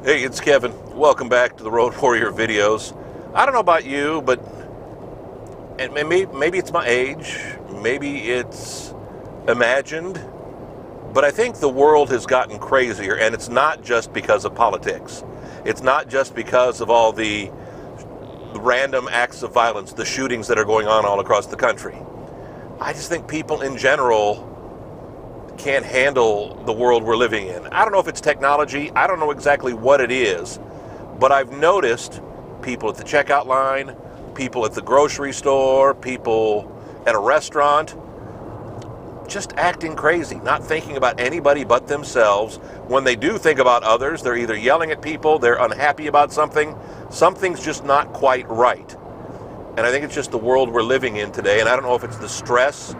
Hey, it's Kevin. Welcome back to the Road Warrior videos. I don't know about you, but maybe it's my age, maybe it's imagined, but I think the world has gotten crazier, and it's not just because of politics. It's not just because of all the random acts of violence, the shootings that are going on all across the country. I just think people in general can't handle the world we're living in. I don't know if it's technology. I don't know exactly what it is, but I've noticed people at the checkout line, people at the grocery store, people at a restaurant, just acting crazy, not thinking about anybody but themselves. When they do think about others, they're either yelling at people, they're unhappy about something, something's just not quite right. And I think it's just the world we're living in today, and I don't know if it's the stress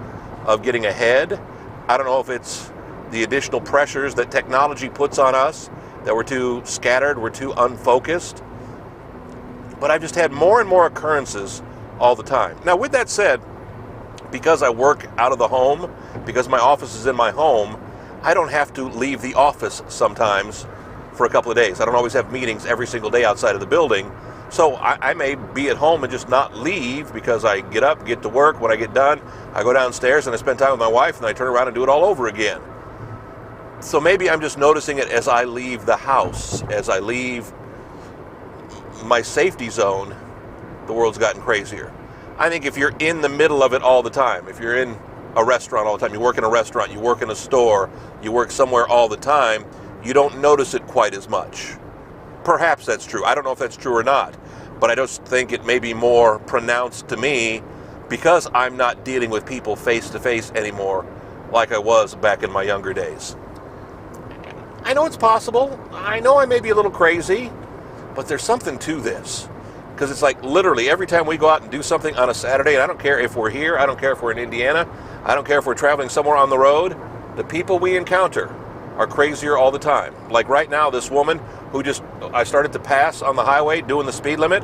of getting ahead. I don't know if it's the additional pressures that technology puts on us, that we're too scattered, we're too unfocused. But I've just had more and more occurrences all the time. Now, with that said, because I work out of the home, because my office is in my home, I don't have to leave the office sometimes for a couple of days. I don't always have meetings every single day outside of the building. So I may be at home and just not leave because I get up, get to work. When I get done, I go downstairs and I spend time with my wife, and I turn around and do it all over again. So maybe I'm just noticing it as I leave the house, as I leave my safety zone. The world's gotten crazier. I think if you're in the middle of it all the time, if you're in a restaurant all the time, you work in a restaurant, you work in a store, you work somewhere all the time, you don't notice it quite as much. Perhaps that's true. I don't know if that's true or not, but I just think it may be more pronounced to me because I'm not dealing with people face to face anymore like I was back in my younger days. I know it's possible. I know I may be a little crazy, but there's something to this. Because it's like literally every time we go out and do something on a Saturday, and I don't care if we're here, I don't care if we're in Indiana, I don't care if we're traveling somewhere on the road, the people we encounter are crazier all the time. Like right now, this woman who I started to pass on the highway doing the speed limit,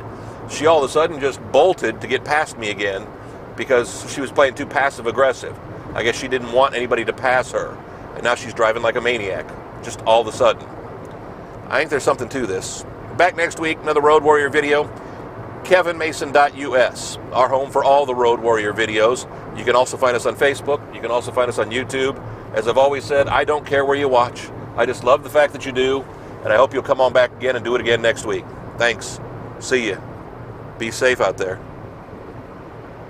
she all of a sudden just bolted to get past me again because she was playing too passive aggressive. I guess she didn't want anybody to pass her, and now she's driving like a maniac, just all of a sudden. I think there's something to this. Back next week, another Road Warrior video. kevinmason.us, our home for all the Road Warrior videos. You can also find us on Facebook. You can also find us on YouTube. As I've always said, I don't care where you watch. I just love the fact that you do, and I hope you'll come on back again and do it again next week. Thanks. See you. Be safe out there.